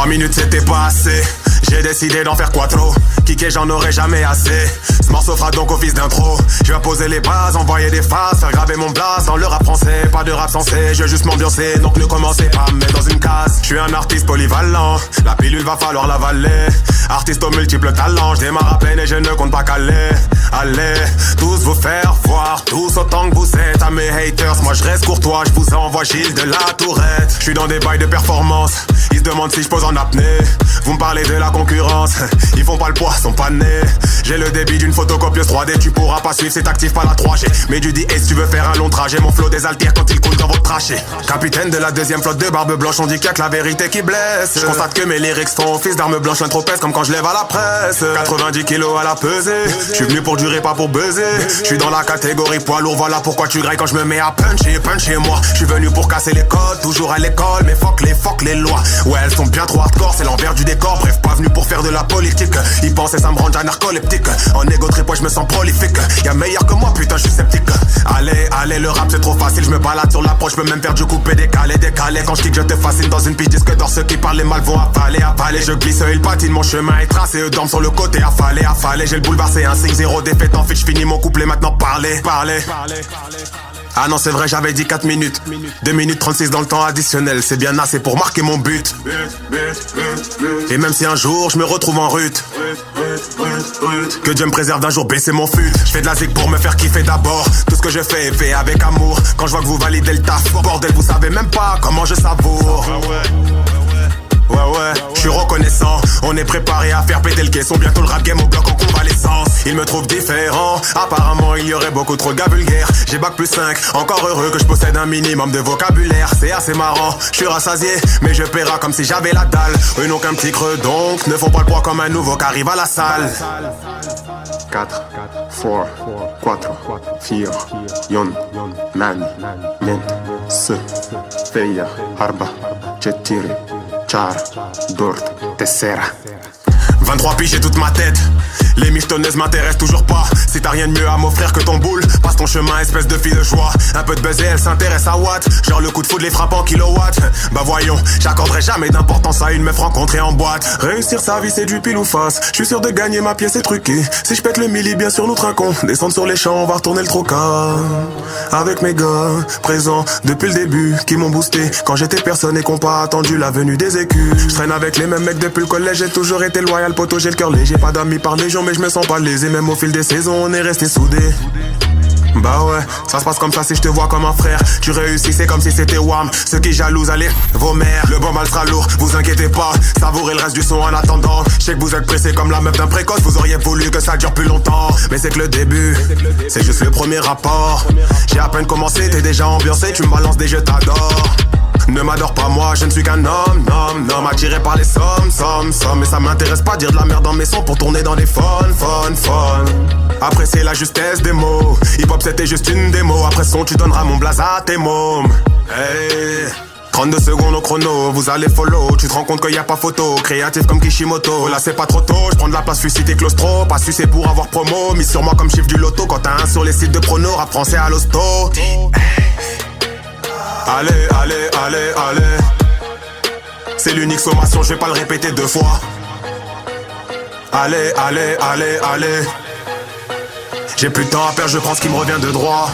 minutes c'était pas assez. J'ai décidé d'en faire quattro. Kické j'en aurais jamais assez. Ce morceau fera donc office d'intro. Je vais poser les bases, envoyer des phases, faire graver mon blast dans le rap français. Pas de rap sensé, je veux juste m'ambiancer. Donc ne commencez pas à me mettre dans une case. Je suis un artiste polyvalent, la pilule va falloir l'avaler. Artiste aux multiples talents, je démarre à peine et je ne compte pas caler. Allez, tous vous faire voir, tous autant que vous êtes. À mes haters, moi je reste courtois, je vous envoie Gilles de la Tourette. Je suis dans des bails de performance, ils se demandent si je pose en apnée. Vous me parlez de la concurrence, ils font pas le poids, sont pas nés. J'ai le débit d'une photocopieuse 3D, tu pourras pas suivre, c'est actif pas la 3G. Mais du 10 si tu veux faire un long trajet, mon flow désaltère quand il coule dans votre trachée. Capitaine de la deuxième flotte de barbe blanche, on dit qu'il y a que la vérité qui blesse. Je constate que mes lyrics font office d'armes blanches, l'intro pèse comme quand je lève à la presse. 90 kilos à la pesée, je suis venu pour durer pas pour buzzer. Je suis dans la catégorie poids lourd, voilà pourquoi tu grailles quand je me mets à puncher moi. Je suis venu pour casser les codes, toujours à l'école, mais fuck les lois. Ouais elles sont bien trop hardcore, c'est l'envers du décor. Bref pas venu pour faire de la politique. Ils pensaient ça me rend déjà narcoleptique. En égo trip, ouais je me sens prolifique. Y'a meilleur que moi, putain je suis sceptique. Allez le rap c'est trop facile, je me balade sur l'approche, je peux même faire du coupé décalé. Quand je kick je te fascine dans une piste disque d'or. Ceux qui parlent les mal vont avaler. Je glisse, ils patinent, mon chemin est tracé. Eux dorment sur le côté, affalé. J'ai le boulevard, c'est un signe, zéro défaite en fait. Je finis mon couplet, maintenant parler. Ah non c'est vrai j'avais dit 4 minutes 2 minutes 36 dans le temps additionnel. C'est bien assez pour marquer mon but. Et même si un jour je me retrouve en rut, que Dieu me préserve d'un jour baisser mon fut. Je fais de la zig pour me faire kiffer d'abord. Tout ce que je fais est fait avec amour. Quand je vois que vous validez le taf, bordel vous savez même pas comment je savoure. Ouais, je suis reconnaissant. On est préparé à faire péter le caisson. Bientôt le rap game au bloc en convalescence. Ils me trouvent différent. Apparemment il y aurait beaucoup trop de gars vulgaires. J'ai bac plus 5, encore heureux que je possède un minimum de vocabulaire. C'est assez marrant, je suis rassasié, mais je paierai comme si j'avais la dalle. Eux n'ont qu'un petit creux donc ne font pas le poids comme un nouveau qui arrive à la salle. 4, 4, 4, yon, man, men, se, feia, harba, cetiri, char, dort, tessera. 23 piges et toute ma tête. Les michetonneuses m'intéressent toujours pas. Si t'as rien de mieux à m'offrir que ton boule, passe ton chemin, espèce de fille de joie. Un peu de buzz et elle s'intéresse à Watt. Genre le coup de foudre les frappe en kilowatts. Bah voyons, j'accorderai jamais d'importance à une meuf rencontrée en boîte. Réussir sa vie c'est du pile ou face. Je suis sûr de gagner ma pièce et truquée. Si je pète le milli bien sûr nous trinquons. Descendre sur les champs, on va retourner le trocas. Avec mes gars, présents depuis le début, qui m'ont boosté quand j'étais personne et qu'on pas attendu la venue des écus. Je traîne avec les mêmes mecs depuis le collège, j'ai toujours été loyal, poteau, j'ai le cœur léger. Pas d'amis par légion mais je me sens pas lésé. Même au fil des saisons on est resté soudés. Bah ouais, ça se passe comme ça si je te vois comme un frère. Tu réussis, c'est comme si c'était Wham. Ceux qui jalousent, allez, vos mères. Le bon mal sera lourd, vous inquiétez pas. Savourez le reste du son en attendant. Je sais que vous êtes pressés comme la meuf d'un précoce. Vous auriez voulu que ça dure plus longtemps. Mais c'est que le début, c'est juste le premier rapport. J'ai à peine commencé, t'es déjà ambiancé. Tu me balances des jeux, t'adores. Ne m'adore pas moi, je ne suis qu'un homme, attiré par les sommes. Mais ça m'intéresse pas dire de la merde dans mes sons pour tourner dans des fun. Après c'est la justesse des mots. Hip-hop c'était juste une démo. Après son tu donneras mon blaze à tes mômes. Hey, 32 secondes au chrono, vous allez follow. Tu te rends compte qu'il y a pas photo. Créatif comme Kishimoto. Là c'est pas trop tôt, je prends de la place, suscité claustro. Pas sucé pour avoir promo. Mis sur moi comme chiffre du loto. Quand t'as un sur les sites de prono, rap français à l'hosto. Allez. C'est l'unique sommation, je vais pas le répéter 2 fois. Allez. J'ai plus de temps à perdre, je prends ce qui me revient de droit.